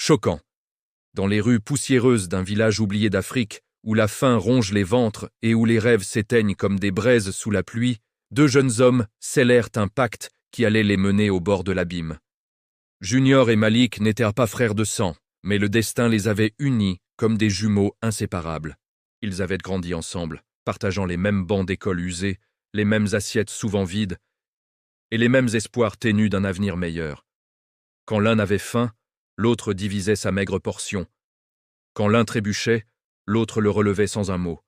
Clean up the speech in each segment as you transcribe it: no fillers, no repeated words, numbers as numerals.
choquant. Dans les rues poussiéreuses d'un village oublié d'Afrique, où la faim ronge les ventres et où les rêves s'éteignent comme des braises sous la pluie, deux jeunes hommes scellèrent un pacte qui allait les mener au bord de l'abîme. Junior et Malik n'étaient pas frères de sang, mais le destin les avait unis comme des jumeaux inséparables. Ils avaient grandi ensemble, partageant les mêmes bancs d'école usés, les mêmes assiettes souvent vides, et les mêmes espoirs ténus d'un avenir meilleur. Quand l'un avait faim, l'autre divisait sa maigre portion. Quand l'un trébuchait, l'autre le relevait sans un mot.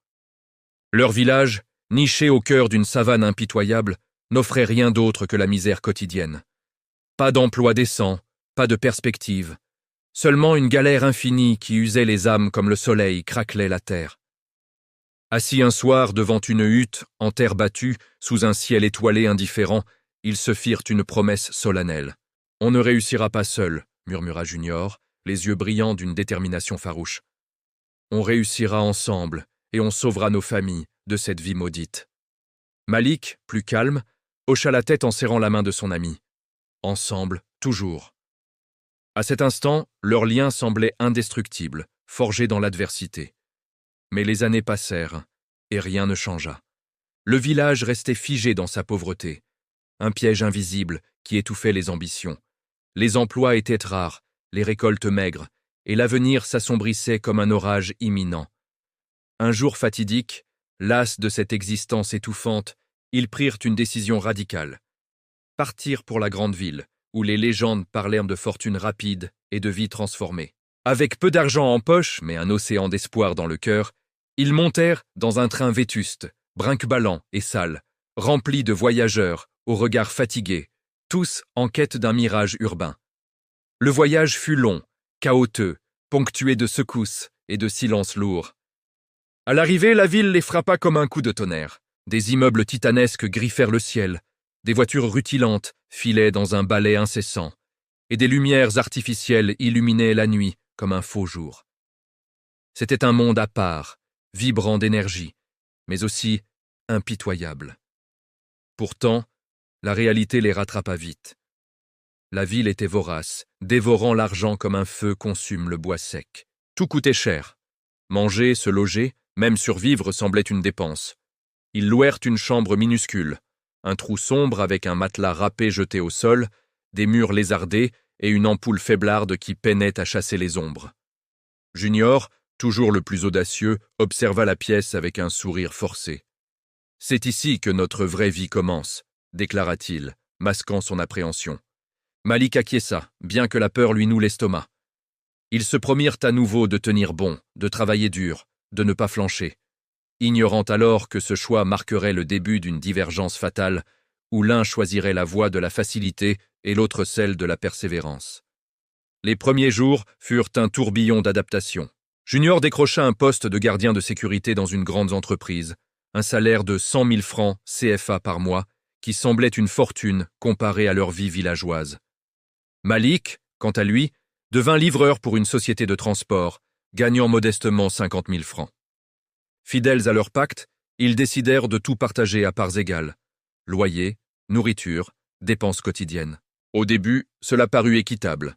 Leur village, niché au cœur d'une savane impitoyable, n'offrait rien d'autre que la misère quotidienne. Pas d'emploi décent, pas de perspective, seulement une galère infinie qui usait les âmes comme le soleil craquelait la terre. Assis un soir devant une hutte, en terre battue, sous un ciel étoilé indifférent, ils se firent une promesse solennelle. « On ne réussira pas seul », murmura Junior, les yeux brillants d'une détermination farouche. « On réussira ensemble, et on sauvera nos familles de cette vie maudite. » Malik, plus calme, hocha la tête en serrant la main de son ami. Ensemble, toujours. À cet instant, leur lien semblait indestructible, forgé dans l'adversité. Mais les années passèrent, et rien ne changea. Le village restait figé dans sa pauvreté, un piège invisible qui étouffait les ambitions. Les emplois étaient rares, les récoltes maigres, et l'avenir s'assombrissait comme un orage imminent. Un jour fatidique, las de cette existence étouffante, ils prirent une décision radicale. Partir pour la grande ville, où les légendes parlèrent de fortune rapide et de vie transformée. Avec peu d'argent en poche, mais un océan d'espoir dans le cœur, ils montèrent dans un train vétuste, brinque-ballant et sale, rempli de voyageurs, aux regards fatigués, tous en quête d'un mirage urbain. Le voyage fut long, chaotique, ponctué de secousses et de silences lourds. À l'arrivée, la ville les frappa comme un coup de tonnerre. Des immeubles titanesques griffèrent le ciel, des voitures rutilantes filaient dans un balai incessant, et des lumières artificielles illuminaient la nuit comme un faux jour. C'était un monde à part, vibrant d'énergie, mais aussi impitoyable. Pourtant, la réalité les rattrapa vite. La ville était vorace, dévorant l'argent comme un feu consume le bois sec. Tout coûtait cher. Manger, se loger, même survivre semblait une dépense. Ils louèrent une chambre minuscule, un trou sombre avec un matelas râpé jeté au sol, des murs lézardés et une ampoule faiblarde qui peinait à chasser les ombres. Junior, toujours le plus audacieux, observa la pièce avec un sourire forcé. « C'est ici que notre vraie vie commence », déclara-t-il, masquant son appréhension. Malik acquiesça, bien que la peur lui noue l'estomac. Ils se promirent à nouveau de tenir bon, de travailler dur, de ne pas flancher, ignorant alors que ce choix marquerait le début d'une divergence fatale où l'un choisirait la voie de la facilité et l'autre celle de la persévérance. Les premiers jours furent un tourbillon d'adaptation. Junior décrocha un poste de gardien de sécurité dans une grande entreprise, un salaire de 100 000 francs CFA par mois, qui semblait une fortune comparée à leur vie villageoise. Malik, quant à lui, devint livreur pour une société de transport, gagnant modestement 50 000 francs. Fidèles à leur pacte, ils décidèrent de tout partager à parts égales. Loyer, nourriture, dépenses quotidiennes. Au début, cela parut équitable,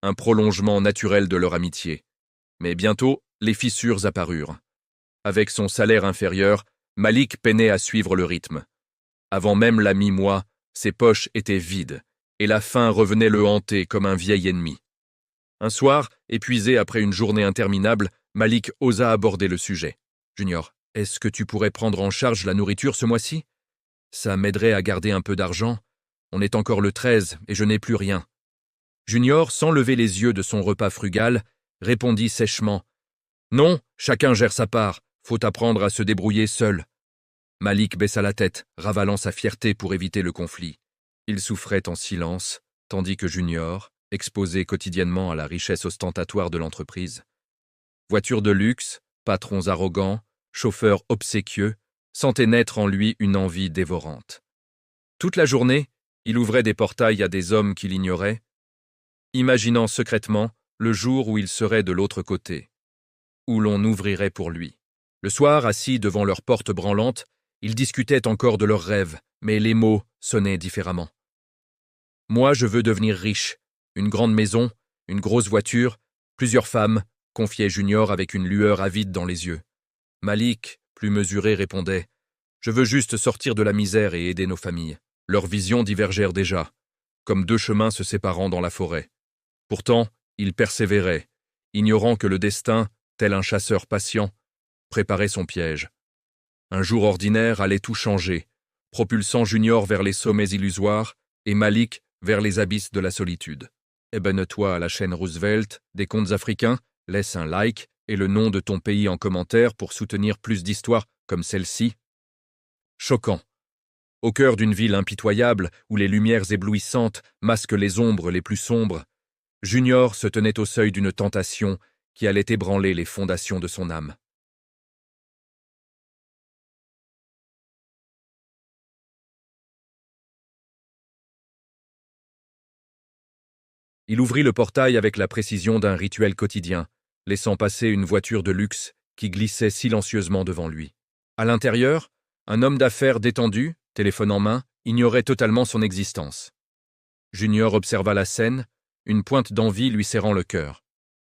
un prolongement naturel de leur amitié. Mais bientôt, les fissures apparurent. Avec son salaire inférieur, Malik peinait à suivre le rythme. Avant même la mi-mois, ses poches étaient vides, et la faim revenait le hanter comme un vieil ennemi. Un soir, épuisé après une journée interminable, Malik osa aborder le sujet. « Junior, est-ce que tu pourrais prendre en charge la nourriture ce mois-ci ? Ça m'aiderait à garder un peu d'argent. On est encore le 13 et je n'ai plus rien. » Junior, sans lever les yeux de son repas frugal, répondit sèchement « Non, chacun gère sa part, faut apprendre à se débrouiller seul. » Malik baissa la tête, ravalant sa fierté pour éviter le conflit. Il souffrait en silence, tandis que Junior, exposé quotidiennement à la richesse ostentatoire de l'entreprise. Voiture de luxe, patrons arrogants, chauffeurs obséquieux, sentait naître en lui une envie dévorante. Toute la journée, il ouvrait des portails à des hommes qu'il ignorait, imaginant secrètement le jour où il serait de l'autre côté, où l'on ouvrirait pour lui. Le soir, assis devant leur porte branlante, ils discutaient encore de leurs rêves, mais les mots sonnaient différemment. « Moi, je veux devenir riche, une grande maison, une grosse voiture, Plusieurs femmes, confiait Junior avec une lueur avide dans les yeux. Malik, plus mesuré, répondait « Je veux juste sortir de la misère et aider nos familles ». Leurs visions divergèrent déjà, comme deux chemins se séparant dans la forêt. Pourtant, ils persévéraient, ignorant que le destin, tel un chasseur patient, préparait son piège. Un jour ordinaire allait tout changer, propulsant Junior vers les sommets illusoires et Malik vers les abysses de la solitude. Abonne-toi à la chaîne Roosevelt des contes africains, laisse un like et le nom de ton pays en commentaire pour soutenir plus d'histoires comme celle-ci. Choquant. Au cœur d'une ville impitoyable où les lumières éblouissantes masquent les ombres les plus sombres, Junior se tenait au seuil d'une tentation qui allait ébranler les fondations de son âme. Il ouvrit le portail avec la précision d'un rituel quotidien, laissant passer une voiture de luxe qui glissait silencieusement devant lui. À l'intérieur, un homme d'affaires détendu, téléphone en main, ignorait totalement son existence. Junior observa la scène, une pointe d'envie lui serrant le cœur.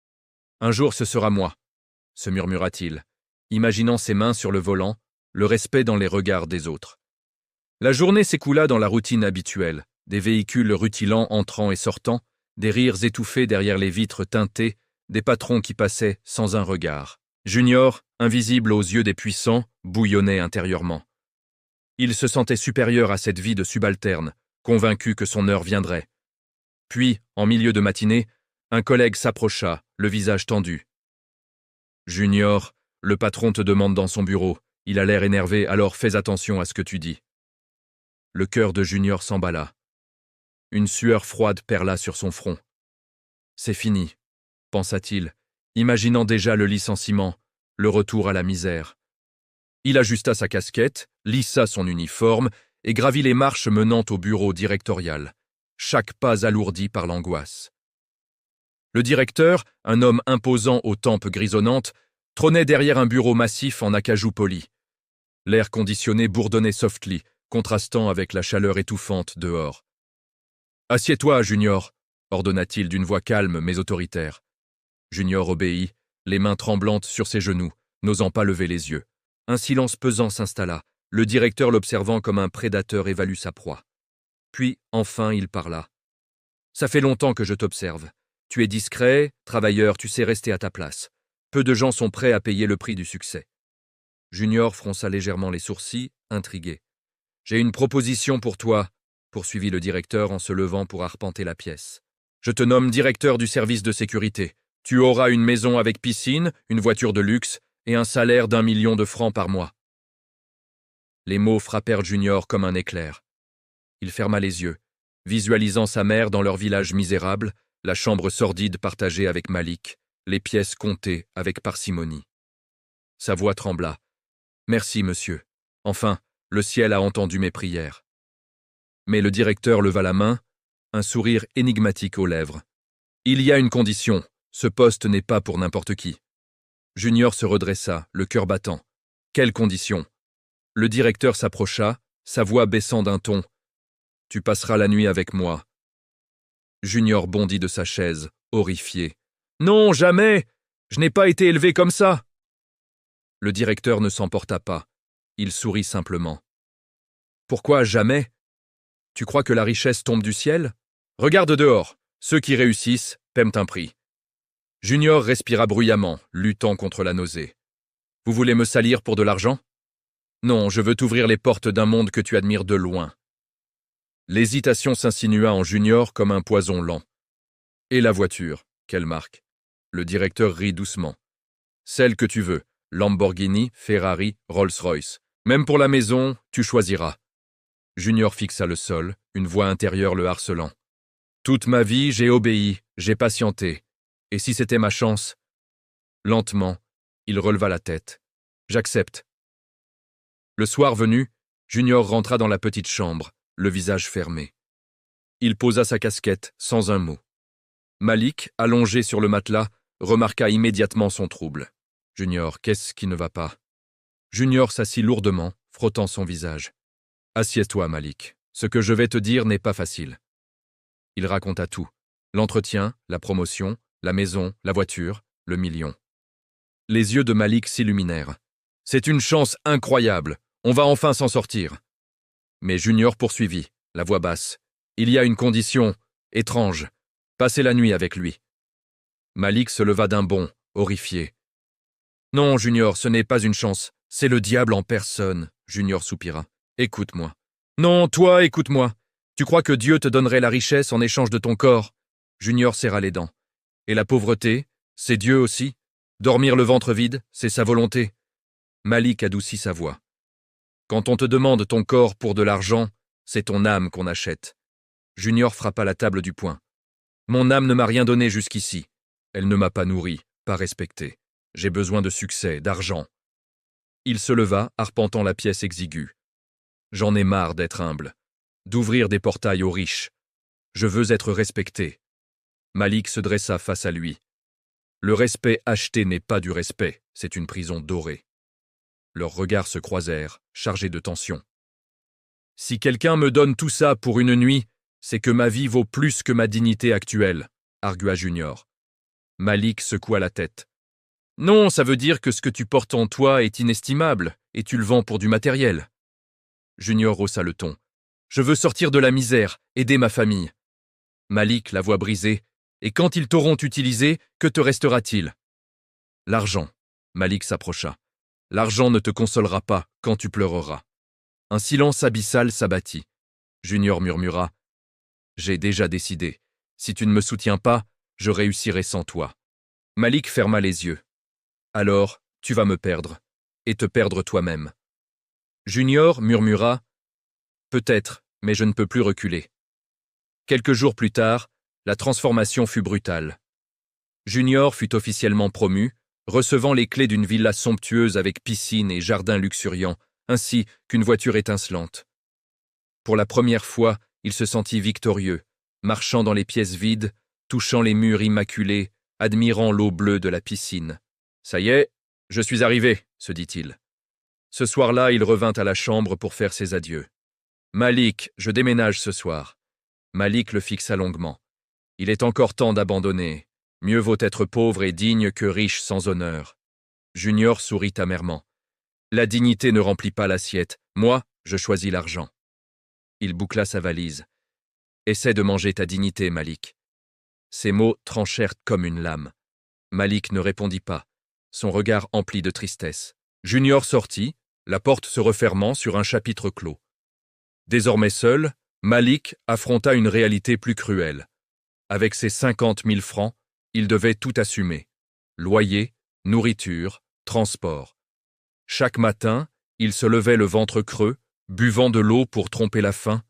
« Un jour ce sera moi », se murmura-t-il, imaginant ses mains sur le volant, le respect dans les regards des autres. La journée s'écoula dans la routine habituelle, des véhicules rutilants entrant et sortant, des rires étouffés derrière les vitres teintées, des patrons qui passaient sans un regard. Junior, invisible aux yeux des puissants, bouillonnait intérieurement. Il se sentait supérieur à cette vie de subalterne, convaincu que son heure viendrait. Puis, en milieu de matinée, un collègue s'approcha, le visage tendu. « Junior, le patron te demande dans son bureau. Il a l'air énervé, alors fais attention à ce que tu dis. » Le cœur de Junior s'emballa. Une sueur froide perla sur son front. « C'est fini », pensa-t-il, imaginant déjà le licenciement, le retour à la misère. Il ajusta sa casquette, lissa son uniforme et gravit les marches menant au bureau directorial, chaque pas alourdi par l'angoisse. Le directeur, un homme imposant aux tempes grisonnantes, trônait derrière un bureau massif en acajou poli. L'air conditionné bourdonnait softly, contrastant avec la chaleur étouffante dehors. « Assieds-toi, Junior », ordonna-t-il d'une voix calme mais autoritaire. Junior obéit, les mains tremblantes sur ses genoux, n'osant pas lever les yeux. Un silence pesant s'installa, le directeur l'observant comme un prédateur évalue sa proie. Puis, enfin, il parla. « Ça fait longtemps que je t'observe. Tu es discret, travailleur, tu sais rester à ta place. Peu de gens sont prêts à payer le prix du succès. » Junior fronça légèrement les sourcils, intrigué. « J'ai une proposition pour toi, » poursuivit le directeur en se levant pour arpenter la pièce. « Je te nomme directeur du service de sécurité. Tu auras une maison avec piscine, une voiture de luxe et un salaire d'1 million de francs par mois. » Les mots frappèrent Junior comme un éclair. Il ferma les yeux, visualisant sa mère dans leur village misérable, la chambre sordide partagée avec Malik, les pièces comptées avec parcimonie. Sa voix trembla. « Merci, monsieur. Enfin, le ciel a entendu mes prières. » Mais le directeur leva la main, un sourire énigmatique aux lèvres. « Il y a une condition. Ce poste n'est pas pour n'importe qui. » Junior se redressa, le cœur battant. « Quelle condition ?» Le directeur s'approcha, sa voix baissant d'un ton. « Tu passeras la nuit avec moi. » Junior bondit de sa chaise, horrifié. « Non, jamais! Je n'ai pas été élevé comme ça !» Le directeur ne s'emporta pas. Il sourit simplement. « Pourquoi jamais? Tu crois que la richesse tombe du ciel? Regarde dehors. Ceux qui réussissent paient un prix. » Junior respira bruyamment, luttant contre la nausée. « Vous voulez me salir pour de l'argent? Non, je veux t'ouvrir les portes d'un monde que tu admires de loin. » L'hésitation s'insinua en Junior comme un poison lent. « Et la voiture, quelle marque ?» Le directeur rit doucement. « Celle que tu veux, Lamborghini, Ferrari, Rolls-Royce. Même pour la maison, tu choisiras. » Junior fixa le sol, une voix intérieure le harcelant. « Toute ma vie, j'ai obéi, j'ai patienté. Et si c'était ma chance ?» Lentement, il releva la tête. « J'accepte. » Le soir venu, Junior rentra dans la petite chambre, le visage fermé. Il posa sa casquette, sans un mot. Malik, allongé sur le matelas, remarqua immédiatement son trouble. « Junior, qu'est-ce qui ne va pas ?» Junior s'assit lourdement, frottant son visage. « Assieds-toi, Malik. Ce que je vais te dire n'est pas facile. » Il raconta tout. L'entretien, la promotion, la maison, la voiture, le million. Les yeux de Malik s'illuminèrent. C'est une chance incroyable, on va enfin s'en sortir. Mais Junior poursuivit, la voix basse. Il y a une condition étrange, passer la nuit avec lui. Malik se leva d'un bond, horrifié. Non, Junior, ce n'est pas une chance, c'est le diable en personne, Junior soupira. Écoute-moi. Non, toi, écoute-moi. Tu crois que Dieu te donnerait la richesse en échange de ton corps? Junior serra les dents. Et la pauvreté, c'est Dieu aussi. Dormir le ventre vide, c'est sa volonté. Malik adoucit sa voix. Quand on te demande ton corps pour de l'argent, c'est ton âme qu'on achète. Junior frappa la table du poing. Mon âme ne m'a rien donné jusqu'ici. Elle ne m'a pas nourri, pas respecté. J'ai besoin de succès, d'argent. Il se leva, arpentant la pièce exiguë. J'en ai marre d'être humble, d'ouvrir des portails aux riches. Je veux être respecté. Malik se dressa face à lui. Le respect acheté n'est pas du respect, c'est une prison dorée. Leurs regards se croisèrent, chargés de tension. Si quelqu'un me donne tout ça pour une nuit, c'est que ma vie vaut plus que ma dignité actuelle, argua Junior. Malik secoua la tête. Non, ça veut dire que ce que tu portes en toi est inestimable, et tu le vends pour du matériel. Junior haussa le ton. Je veux sortir de la misère, aider ma famille. Malik, la voix brisée. Et quand ils t'auront utilisé, que te restera-t-il? L'argent. Malik s'approcha. L'argent ne te consolera pas quand tu pleureras. Un silence abyssal s'abattit. Junior murmura. J'ai déjà décidé. Si tu ne me soutiens pas, je réussirai sans toi. Malik ferma les yeux. Alors, tu vas me perdre, et te perdre toi-même. Junior murmura. Peut-être, mais je ne peux plus reculer. Quelques jours plus tard, la transformation fut brutale. Junior fut officiellement promu, recevant les clés d'une villa somptueuse avec piscine et jardin luxuriant, ainsi qu'une voiture étincelante. Pour la première fois, il se sentit victorieux, marchant dans les pièces vides, touchant les murs immaculés, admirant l'eau bleue de la piscine. « Ça y est, je suis arrivé », se dit-il. Ce soir-là, il revint à la chambre pour faire ses adieux. « Malik, je déménage ce soir. » Malik le fixa longuement. « Il est encore temps d'abandonner. Mieux vaut être pauvre et digne que riche sans honneur. » Junior sourit amèrement. « La dignité ne remplit pas l'assiette. Moi, je choisis l'argent. » Il boucla sa valise. « Essaie de manger ta dignité, Malik. » Ces mots tranchèrent comme une lame. Malik ne répondit pas, son regard empli de tristesse. Junior sortit, la porte se refermant sur un chapitre clos. Désormais seul, Malik affronta une réalité plus cruelle. Avec ses 50 000 francs, il devait tout assumer. Loyer, nourriture, transport. Chaque matin, il se levait le ventre creux, buvant de l'eau pour tromper la faim,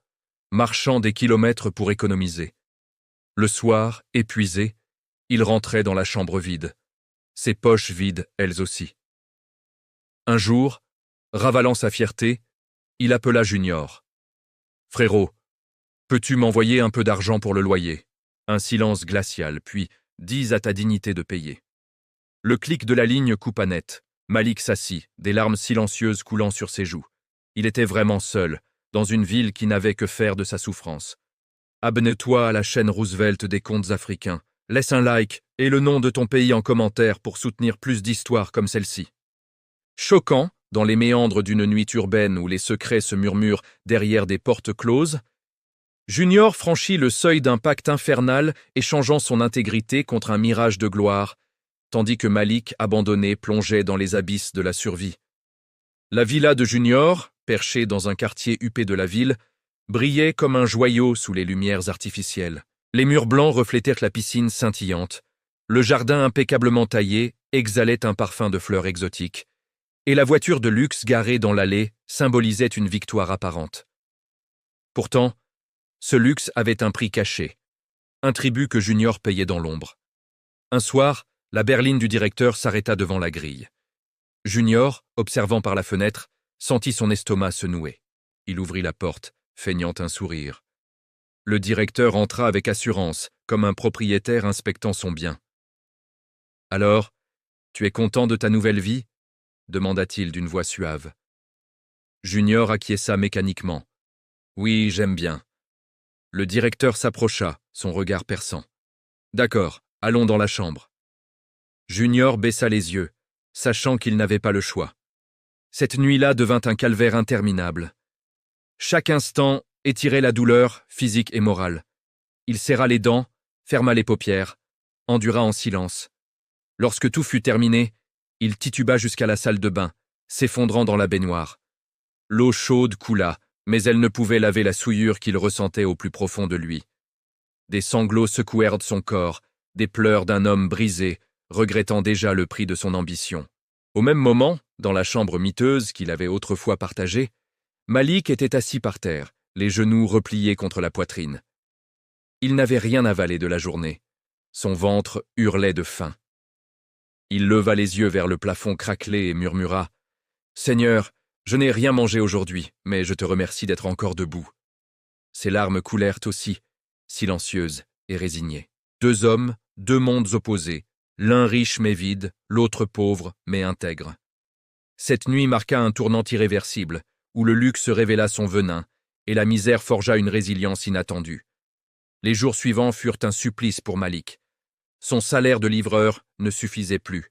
marchant des kilomètres pour économiser. Le soir, épuisé, il rentrait dans la chambre vide, ses poches vides elles aussi. Un jour, ravalant sa fierté, il appela Junior. « Frérot, peux-tu m'envoyer un peu d'argent pour le loyer ?» Un silence glacial, puis « dis à ta dignité de payer ». Le clic de la ligne coupa net. Malik s'assit, des larmes silencieuses coulant sur ses joues. Il était vraiment seul, dans une ville qui n'avait que faire de sa souffrance. Abonne-toi à la chaîne Roosevelt des contes africains. Laisse un like et le nom de ton pays en commentaire pour soutenir plus d'histoires comme celle-ci. Choquant, dans les méandres d'une nuit urbaine où les secrets se murmurent derrière des portes closes, Junior franchit le seuil d'un pacte infernal échangeant son intégrité contre un mirage de gloire, tandis que Malik, abandonné, plongeait dans les abysses de la survie. La villa de Junior, perchée dans un quartier huppé de la ville, brillait comme un joyau sous les lumières artificielles. Les murs blancs reflétèrent la piscine scintillante. Le jardin impeccablement taillé exhalait un parfum de fleurs exotiques. Et la voiture de luxe garée dans l'allée symbolisait une victoire apparente. Pourtant, ce luxe avait un prix caché, un tribut que Junior payait dans l'ombre. Un soir, la berline du directeur s'arrêta devant la grille. Junior, observant par la fenêtre, sentit son estomac se nouer. Il ouvrit la porte, feignant un sourire. Le directeur entra avec assurance, comme un propriétaire inspectant son bien. « Alors, tu es content de ta nouvelle vie ?» demanda-t-il d'une voix suave. Junior acquiesça mécaniquement. « Oui, j'aime bien. » Le directeur s'approcha, son regard perçant. « D'accord, Allons dans la chambre. Junior baissa les yeux, sachant qu'il n'avait pas le choix. Cette nuit-là devint un calvaire interminable. Chaque instant étirait la douleur, physique et morale. Il serra les dents, ferma les paupières, endura en silence. Lorsque tout fut terminé, il tituba jusqu'à la salle de bain, s'effondrant dans la baignoire. L'eau chaude coula, mais elle ne pouvait laver la souillure qu'il ressentait au plus profond de lui. Des sanglots secouèrent son corps, des pleurs d'un homme brisé, regrettant déjà le prix de son ambition. Au même moment, dans la chambre miteuse qu'il avait autrefois partagée, Malik était assis par terre, les genoux repliés contre la poitrine. Il n'avait rien avalé de la journée. Son ventre hurlait de faim. Il leva les yeux vers le plafond craquelé et murmura « Seigneur, je n'ai rien mangé aujourd'hui, mais je te remercie d'être encore debout. » Ses larmes coulèrent aussi, silencieuses et résignées. Deux hommes, deux mondes opposés, l'un riche mais vide, l'autre pauvre mais intègre. Cette nuit marqua un tournant irréversible, où le luxe révéla son venin, et la misère forgea une résilience inattendue. Les jours suivants furent un supplice pour Malik. Son salaire de livreur ne suffisait plus.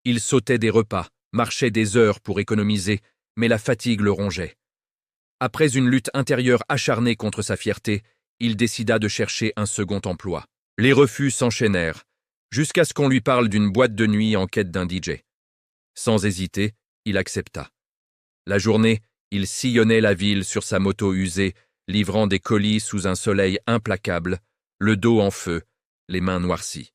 Il sautait des repas, marchait des heures pour économiser, mais la fatigue le rongeait. Après une lutte intérieure acharnée contre sa fierté, il décida de chercher un second emploi. Les refus s'enchaînèrent, jusqu'à ce qu'on lui parle d'une boîte de nuit en quête d'un DJ. Sans hésiter, il accepta. La journée, il sillonnait la ville sur sa moto usée, livrant des colis sous un soleil implacable, le dos en feu, les mains noircies.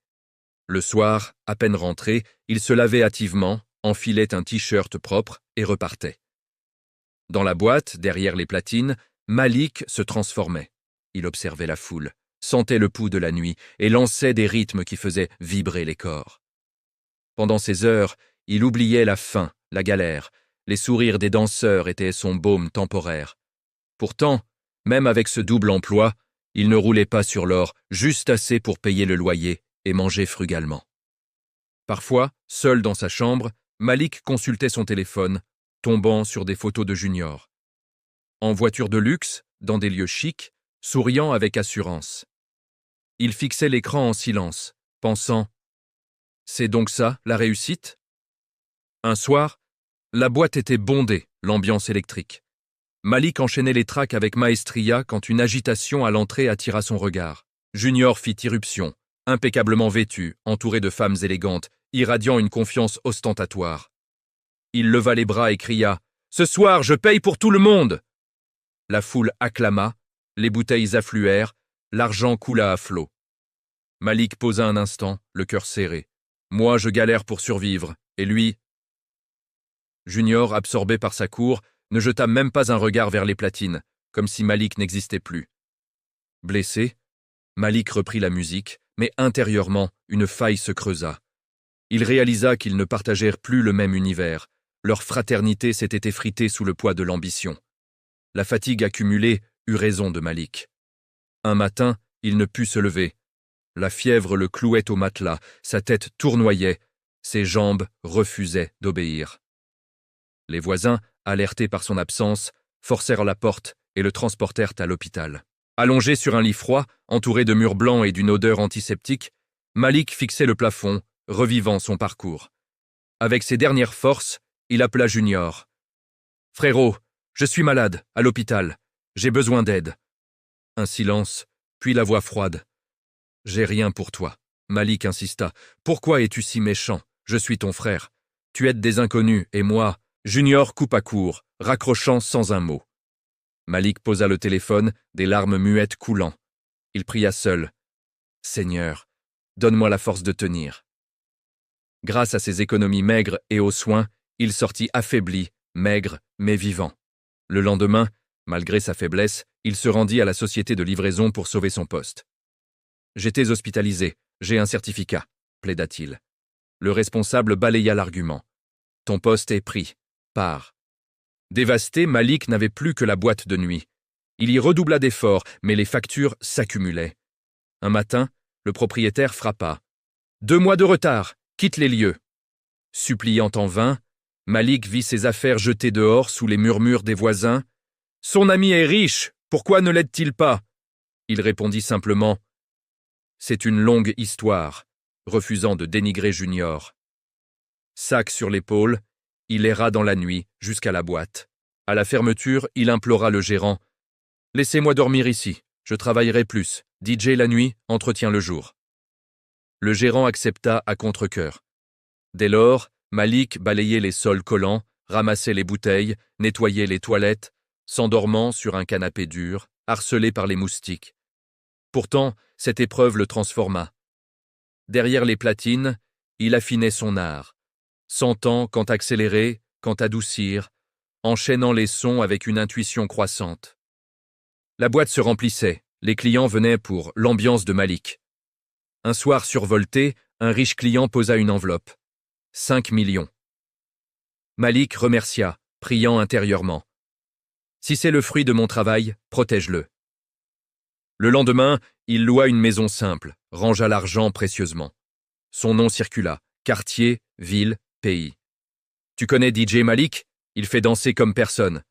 Le soir, à peine rentré, il se lavait hâtivement, enfilait un t-shirt propre et repartait. Dans la boîte, derrière les platines, Malik se transformait. Il observait la foule, sentait le pouls de la nuit et lançait des rythmes qui faisaient vibrer les corps. Pendant ces heures, il oubliait la faim, la galère. Les sourires des danseurs étaient son baume temporaire. Pourtant, même avec ce double emploi, il ne roulait pas sur l'or, juste assez pour payer le loyer et manger frugalement. Parfois, seul dans sa chambre, Malik consultait son téléphone, tombant sur des photos de Junior. En voiture de luxe, dans des lieux chics, souriant avec assurance. Il fixait l'écran en silence, pensant « C'est donc ça, la réussite ?» Un soir, la boîte était bondée, l'ambiance électrique. Malik enchaînait les tracks avec maestria quand une agitation à l'entrée attira son regard. Junior fit irruption, impeccablement vêtu, entouré de femmes élégantes, irradiant une confiance ostentatoire. Il leva les bras et cria « Ce soir, je paye pour tout le monde !» La foule acclama, les bouteilles affluèrent, l'argent coula à flots. Malik posa un instant, le cœur serré. « Moi, je galère pour survivre, et lui… » Junior, absorbé par sa cour, ne jeta même pas un regard vers les platines, comme si Malik n'existait plus. Blessé, Malik reprit la musique, mais intérieurement, une faille se creusa. Il réalisa qu'ils ne partagèrent plus le même univers. Leur fraternité s'était effritée sous le poids de l'ambition. La fatigue accumulée eut raison de Malik. Un matin, il ne put se lever. La fièvre le clouait au matelas, sa tête tournoyait, ses jambes refusaient d'obéir. Les voisins, alertés par son absence, forcèrent la porte et le transportèrent à l'hôpital. Allongé sur un lit froid, entouré de murs blancs et d'une odeur antiseptique, Malik fixait le plafond, revivant son parcours. Avec ses dernières forces, il appela Junior. « Frérot, je suis malade, à l'hôpital. J'ai besoin d'aide. » Un silence, puis la voix froide. « J'ai rien pour toi. » Malik insista. « Pourquoi es-tu si méchant? Je suis ton frère. Tu aides des inconnus, et moi… » Junior coupa court, raccrochant sans un mot. Malik posa le téléphone, des larmes muettes coulant. Il pria seul. « Seigneur, donne-moi la force de tenir. » Grâce à ses économies maigres et aux soins, il sortit affaibli, maigre, mais vivant. Le lendemain, malgré sa faiblesse, il se rendit à la société de livraison pour sauver son poste. « J'étais hospitalisé, j'ai un certificat », plaida-t-il. Le responsable balaya l'argument. « Ton poste est pris. Pars. » Dévasté, Malik n'avait plus que la boîte de nuit. Il y redoubla d'efforts, mais les factures s'accumulaient. Un matin, le propriétaire frappa. « 2 mois de retard, quitte les lieux. » Suppliant en vain, Malik vit ses affaires jetées dehors sous les murmures des voisins. « Son ami est riche, pourquoi ne l'aide-t-il pas ?» Il répondit simplement. « C'est une longue histoire. refusant de dénigrer Junior. Sac sur l'épaule, il erra dans la nuit jusqu'à la boîte. À la fermeture, il implora le gérant. « Laissez-moi dormir ici, je travaillerai plus. DJ la nuit, entretien le jour. » Le gérant accepta à contre-cœur. Dès lors, Malik balayait les sols collants, ramassait les bouteilles, nettoyait les toilettes, s'endormant sur un canapé dur, harcelé par les moustiques. Pourtant, cette épreuve le transforma. Derrière les platines, il affinait son art, sentant quand accélérer, quand adoucir, enchaînant les sons avec une intuition croissante. La boîte se remplissait, les clients venaient pour l'ambiance de Malik. Un soir survolté, un riche client posa une enveloppe. 5 millions. Malik remercia, priant intérieurement. « Si c'est le fruit de mon travail, protège-le. » Le lendemain, il loua une maison simple, rangea l'argent précieusement. Son nom circula, quartier, ville, pays. « Tu connais DJ Malik? Il fait danser comme personne. »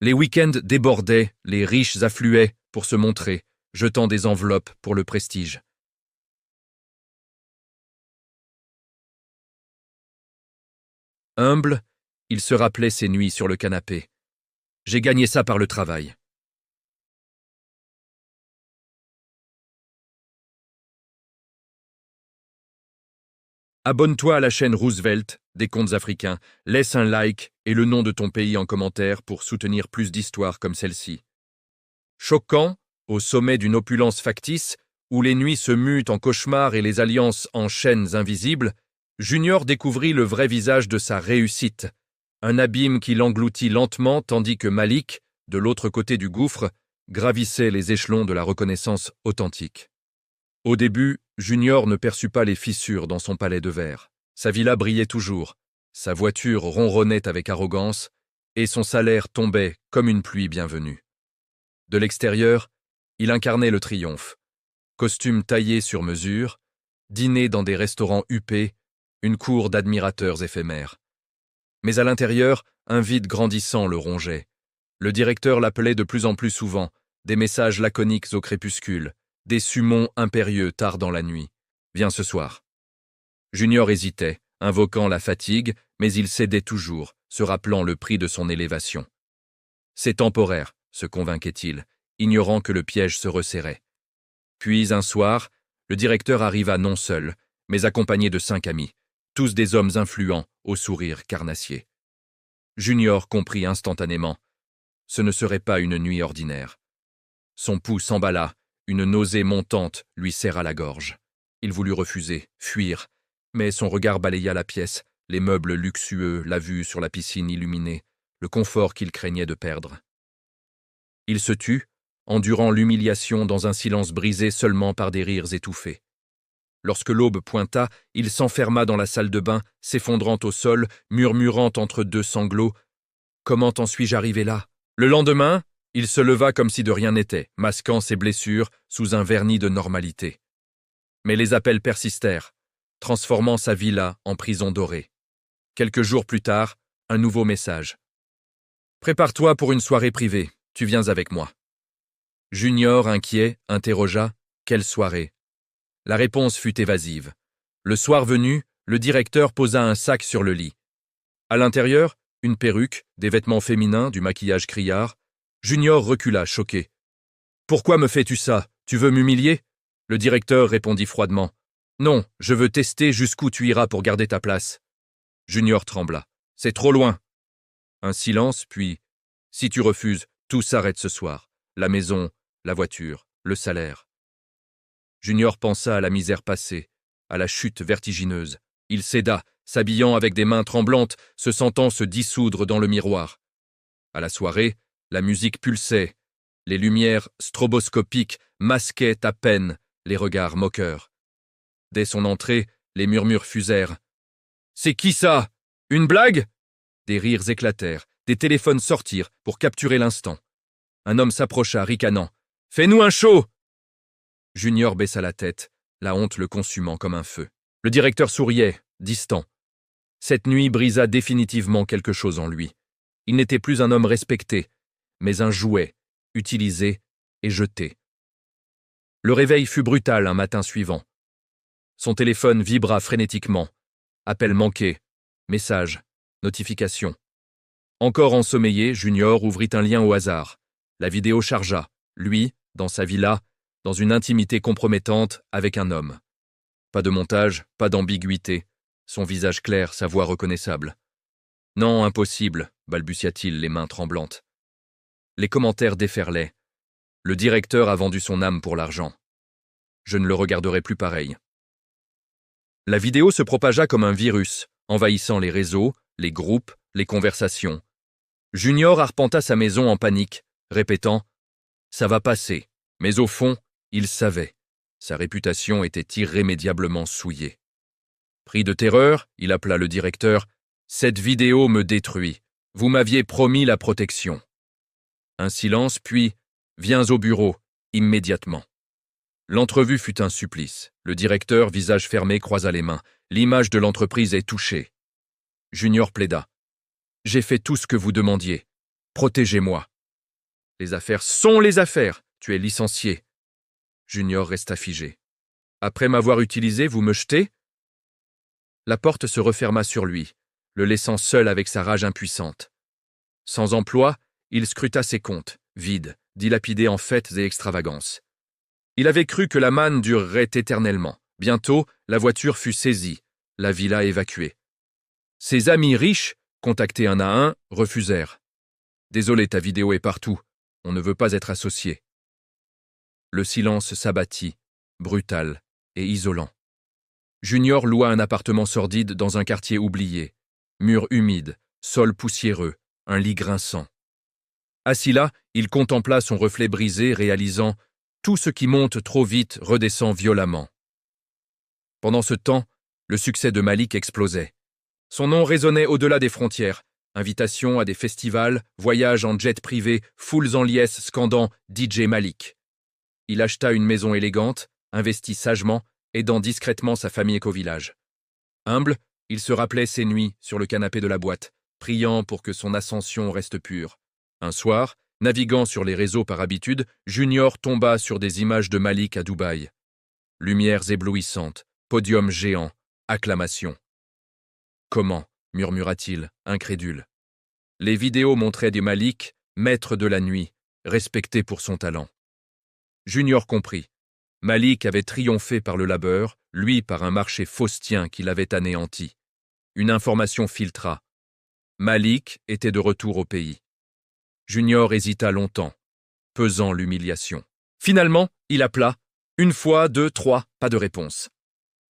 Les week-ends débordaient, les riches affluaient pour se montrer, jetant des enveloppes pour le prestige. Humble, il se rappelait ses nuits sur le canapé. « J'ai gagné ça par le travail. » Abonne-toi à la chaîne Roosevelt, des contes africains, laisse un like et le nom de ton pays en commentaire pour soutenir plus d'histoires comme celle-ci. Choquant, au sommet d'une opulence factice, où les nuits se mutent en cauchemars et les alliances en chaînes invisibles, Junior découvrit le vrai visage de sa réussite, un abîme qui l'engloutit lentement tandis que Malik, de l'autre côté du gouffre, gravissait les échelons de la reconnaissance authentique. Au début, Junior ne perçut pas les fissures dans son palais de verre. Sa villa brillait toujours, sa voiture ronronnait avec arrogance, et son salaire tombait comme une pluie bienvenue. De l'extérieur, il incarnait le triomphe. Costume taillé sur mesure, dîner dans des restaurants huppés, une cour d'admirateurs éphémères. Mais à l'intérieur, un vide grandissant le rongeait. Le directeur l'appelait de plus en plus souvent, des messages laconiques au crépuscule, des summons impérieux tard dans la nuit. « Viens ce soir. » Junior hésitait, invoquant la fatigue, mais il cédait toujours, se rappelant le prix de son élévation. « C'est temporaire, » se convainquait-il, ignorant que le piège se resserrait. Puis, un soir, le directeur arriva non seul, mais accompagné de 5 amis, tous des hommes influents, au sourire carnassier. Junior comprit instantanément. Ce ne serait pas une nuit ordinaire. Son pouls s'emballa, une nausée montante lui serra la gorge. Il voulut refuser, fuir, mais son regard balaya la pièce, les meubles luxueux, la vue sur la piscine illuminée, le confort qu'il craignait de perdre. Il se tut, endurant l'humiliation dans un silence brisé seulement par des rires étouffés. Lorsque l'aube pointa, il s'enferma dans la salle de bain, s'effondrant au sol, murmurant entre 2 sanglots « Comment en suis-je arrivé là ?» Le lendemain, il se leva comme si de rien n'était, masquant ses blessures sous un vernis de normalité. Mais les appels persistèrent, transformant sa villa en prison dorée. Quelques jours plus tard, un nouveau message. « Prépare-toi pour une soirée privée, tu viens avec moi. » Junior, inquiet, interrogea « Quelle soirée ?» La réponse fut évasive. Le soir venu, le directeur posa un sac sur le lit. À l'intérieur, une perruque, des vêtements féminins, du maquillage criard. Junior recula, choqué. « Pourquoi me fais-tu ça? Tu veux m'humilier ?» Le directeur répondit froidement. « Non, je veux tester jusqu'où tu iras pour garder ta place. » Junior trembla. « C'est trop loin. » Un silence, puis « Si tu refuses, tout s'arrête ce soir. La maison, la voiture, le salaire. » Junior pensa à la misère passée, à la chute vertigineuse. Il céda, s'habillant avec des mains tremblantes, se sentant se dissoudre dans le miroir. À la soirée, la musique pulsait. Les lumières stroboscopiques masquaient à peine les regards moqueurs. Dès son entrée, les murmures fusèrent. « C'est qui ça? Une blague ?» Des rires éclatèrent, des téléphones sortirent pour capturer l'instant. Un homme s'approcha, ricanant. « Fais-nous un show !» Junior baissa la tête, la honte le consumant comme un feu. Le directeur souriait, distant. Cette nuit brisa définitivement quelque chose en lui. Il n'était plus un homme respecté, mais un jouet, utilisé et jeté. Le réveil fut brutal un matin suivant. Son téléphone vibra frénétiquement. Appel manqué. Message. Notification. Encore ensommeillé, Junior ouvrit un lien au hasard. La vidéo chargea. Lui, dans sa villa, dans une intimité compromettante avec un homme. Pas de montage, pas d'ambiguïté. Son visage clair, sa voix reconnaissable. « Non, impossible », balbutia-t-il, les mains tremblantes. Les commentaires déferlaient. Le directeur a vendu son âme pour l'argent. Je ne le regarderai plus pareil. La vidéo se propagea comme un virus, envahissant les réseaux, les groupes, les conversations. Junior arpenta sa maison en panique, répétant « Ça va passer », mais au fond, il savait. Sa réputation était irrémédiablement souillée. Pris de terreur, il appela le directeur « Cette vidéo me détruit. Vous m'aviez promis la protection. » Un silence, puis « Viens au bureau, immédiatement. » L'entrevue fut un supplice. Le directeur, visage fermé, croisa les mains. L'image de l'entreprise est touchée. Junior plaida. « J'ai fait tout ce que vous demandiez. Protégez-moi. » « Les affaires sont les affaires. Tu es licencié. » Junior resta figé. « Après m'avoir utilisé, vous me jetez ?» La porte se referma sur lui, le laissant seul avec sa rage impuissante. Sans emploi, il scruta ses comptes, vides, dilapidés en fêtes et extravagances. Il avait cru que la manne durerait éternellement. Bientôt, la voiture fut saisie, la villa évacuée. Ses amis riches, contactés un à un, refusèrent. « Désolé, ta vidéo est partout. On ne veut pas être associé. » Le silence s'abattit, brutal et isolant. Junior loua un appartement sordide dans un quartier oublié. Murs humides, sol poussiéreux, un lit grinçant. Assis là, il contempla son reflet brisé, réalisant « Tout ce qui monte trop vite redescend violemment. » Pendant ce temps, le succès de Malik explosait. Son nom résonnait au-delà des frontières. Invitations à des festivals, voyages en jet privé, foules en liesse scandant « DJ Malik ». Il acheta une maison élégante, investit sagement, aidant discrètement sa famille et village. Humble, il se rappelait ses nuits sur le canapé de la boîte, priant pour que son ascension reste pure. Un soir, naviguant sur les réseaux par habitude, Junior tomba sur des images de Malik à Dubaï. Lumières éblouissantes, podium géant, acclamations. « Comment ?» murmura-t-il, incrédule. Les vidéos montraient des Malik, maître de la nuit, respecté pour son talent. Junior comprit. Malik avait triomphé par le labeur, lui par un marché faustien qui l'avait anéanti. Une information filtra. Malik était de retour au pays. Junior hésita longtemps, pesant l'humiliation. Finalement, il appela. Une fois, deux, trois, pas de réponse.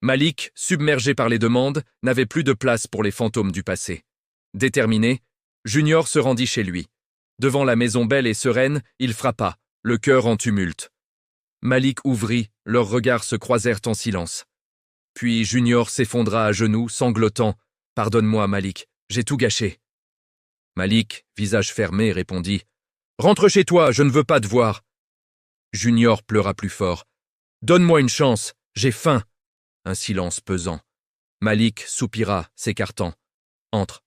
Malik, submergé par les demandes, n'avait plus de place pour les fantômes du passé. Déterminé, Junior se rendit chez lui. Devant la maison belle et sereine, il frappa, le cœur en tumulte. Malik ouvrit, leurs regards se croisèrent en silence. Puis Junior s'effondra à genoux, sanglotant. « Pardonne-moi, Malik, j'ai tout gâché. » Malik, visage fermé, répondit. « Rentre chez toi, je ne veux pas te voir. » Junior pleura plus fort. « Donne-moi une chance, j'ai faim. » Un silence pesant. Malik soupira, s'écartant. « Entre. »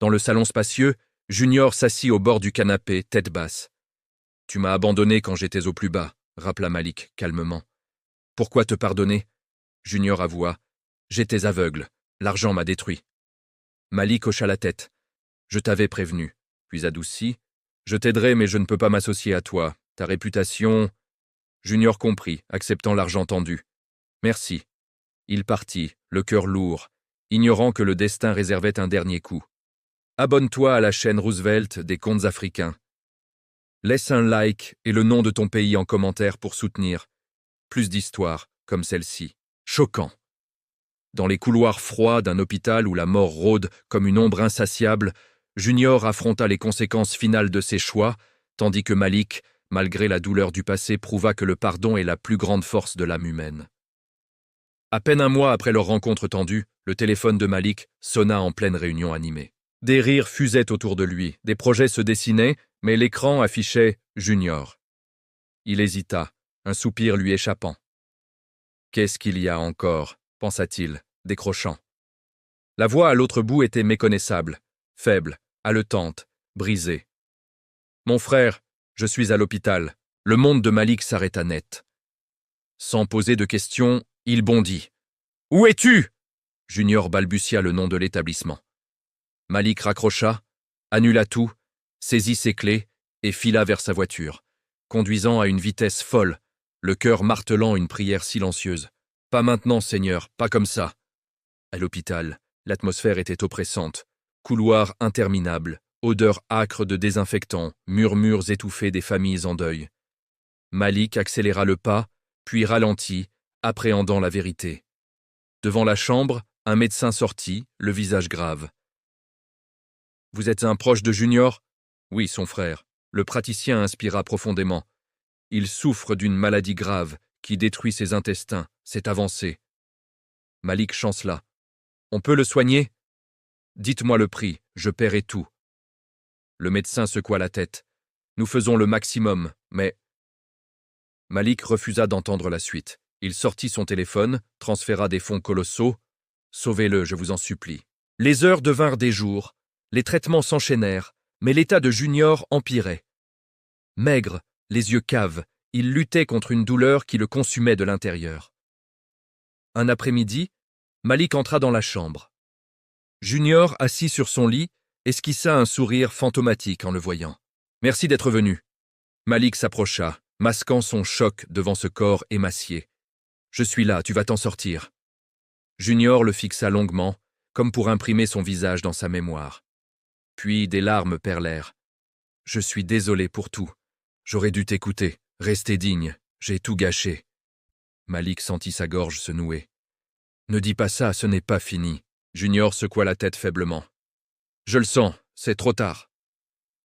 Dans le salon spacieux, Junior s'assit au bord du canapé, tête basse. « Tu m'as abandonné quand j'étais au plus bas, » rappela Malik calmement. « Pourquoi te pardonner ?» Junior avoua. « J'étais aveugle, l'argent m'a détruit. » Malik hocha la tête. « Je t'avais prévenu. » Puis adouci. « Je t'aiderai, mais je ne peux pas m'associer à toi. Ta réputation... » Junior comprit, acceptant l'argent tendu. « Merci. » Il partit, le cœur lourd, ignorant que le destin réservait un dernier coup. Abonne-toi à la chaîne Roosevelt des contes africains. Laisse un like et le nom de ton pays en commentaire pour soutenir. Plus d'histoires comme celle-ci. Choquant. Dans les couloirs froids d'un hôpital où la mort rôde comme une ombre insatiable, Junior affronta les conséquences finales de ses choix, tandis que Malik, malgré la douleur du passé, prouva que le pardon est la plus grande force de l'âme humaine. À peine un mois après leur rencontre tendue, le téléphone de Malik sonna en pleine réunion animée. Des rires fusaient autour de lui, des projets se dessinaient, mais l'écran affichait « Junior ». Il hésita, un soupir lui échappant. « Qu'est-ce qu'il y a encore ?» pensa-t-il, décrochant. La voix à l'autre bout était méconnaissable, faible, haletante, brisée. « Mon frère, je suis à l'hôpital. » Le monde de Malik s'arrêta net. Sans poser de questions, Il bondit. « Où es-tu » Junior balbutia le nom de l'établissement. Malik raccrocha, annula tout, saisit ses clés et fila vers sa voiture, conduisant à une vitesse folle, le cœur martelant une prière silencieuse. « Pas maintenant, Seigneur, pas comme ça !» À l'hôpital, l'atmosphère était oppressante. Couloirs interminables, odeurs âcres de désinfectants, murmures étouffés des familles en deuil. Malik accéléra le pas, puis ralentit, appréhendant la vérité. Devant la chambre, un médecin sortit, le visage grave. « Vous êtes un proche de Junior ?» ?»« Oui, son frère. » Le praticien inspira profondément. « Il souffre d'une maladie grave qui détruit ses intestins. C'est avancé. » Malik chancela. « On peut le soigner ?»« Dites-moi le prix, je paierai tout. » Le médecin secoua la tête. « Nous faisons le maximum, mais… » Malik refusa d'entendre la suite. Il sortit son téléphone, transféra des fonds colossaux. « Sauvez-le, je vous en supplie. » Les heures devinrent des jours, les traitements s'enchaînèrent, mais l'état de Junior empirait. Maigre, les yeux caves, il luttait contre une douleur qui le consumait de l'intérieur. Un après-midi, Malik entra dans la chambre. Junior, assis sur son lit, esquissa un sourire fantomatique en le voyant. « Merci d'être venu. » Malik s'approcha, masquant son choc devant ce corps émacié. « Je suis là, tu vas t'en sortir. » Junior le fixa longuement, comme pour imprimer son visage dans sa mémoire. Puis des larmes perlèrent. « Je suis désolé pour tout. J'aurais dû t'écouter, rester digne, j'ai tout gâché. » Malik sentit sa gorge se nouer. « Ne dis pas ça, ce n'est pas fini. » Junior secoua la tête faiblement. « Je le sens, c'est trop tard. »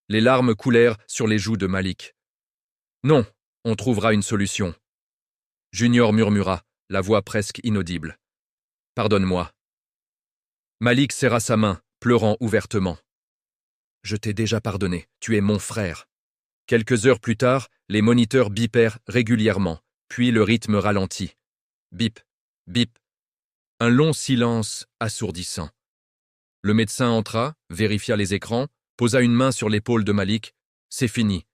Les larmes coulèrent sur les joues de Malik. « Non, on trouvera une solution. » Junior murmura, la voix presque inaudible. « Pardonne-moi. » Malik serra sa main, pleurant ouvertement. « Je t'ai déjà pardonné, tu es mon frère. » Quelques heures plus tard, les moniteurs bipèrent régulièrement, puis le rythme ralentit. Bip, bip. Un long silence assourdissant. Le médecin entra, vérifia les écrans, posa une main sur l'épaule de Malik. « C'est fini. »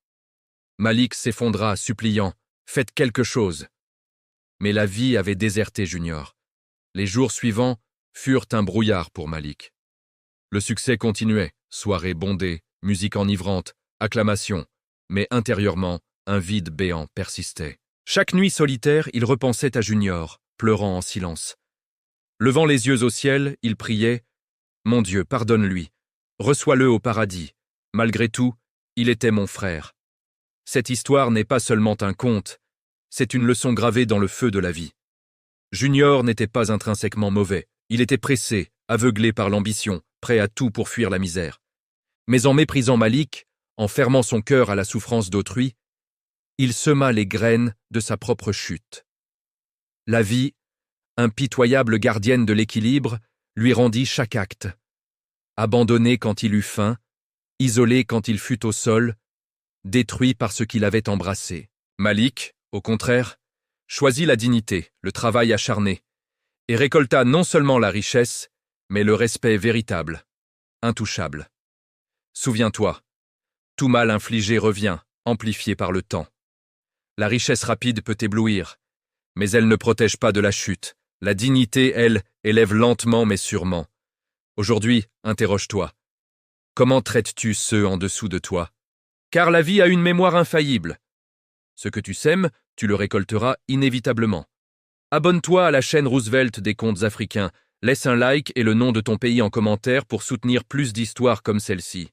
Malik s'effondra, suppliant. « Faites quelque chose. » Mais la vie avait déserté Junior. Les jours suivants furent un brouillard pour Malik. Le succès continuait, soirées bondées, musique enivrante, acclamations, mais intérieurement, un vide béant persistait. Chaque nuit solitaire, il repensait à Junior, pleurant en silence. Levant les yeux au ciel, il priait « Mon Dieu, pardonne-lui, reçois-le au paradis. Malgré tout, il était mon frère. » Cette histoire n'est pas seulement un conte, c'est une leçon gravée dans le feu de la vie. Junior n'était pas intrinsèquement mauvais, il était pressé, aveuglé par l'ambition, prêt à tout pour fuir la misère. Mais en méprisant Malik, en fermant son cœur à la souffrance d'autrui, il sema les graines de sa propre chute. La vie, impitoyable gardienne de l'équilibre, lui rendit chaque acte. Abandonné quand il eut faim, isolé quand il fut au sol, détruit par ce qu'il avait embrassé. Malik, au contraire, choisit la dignité, le travail acharné, et récolta non seulement la richesse, mais le respect véritable, intouchable. Souviens-toi, tout mal infligé revient, amplifié par le temps. La richesse rapide peut éblouir, mais elle ne protège pas de la chute. La dignité, elle, élève lentement mais sûrement. Aujourd'hui, interroge-toi. Comment traites-tu ceux en dessous de toi? Car la vie a une mémoire infaillible. Ce que tu sèmes, tu le récolteras inévitablement. Abonne-toi à la chaîne Roosevelt des contes africains. Laisse un like et le nom de ton pays en commentaire pour soutenir plus d'histoires comme celle-ci.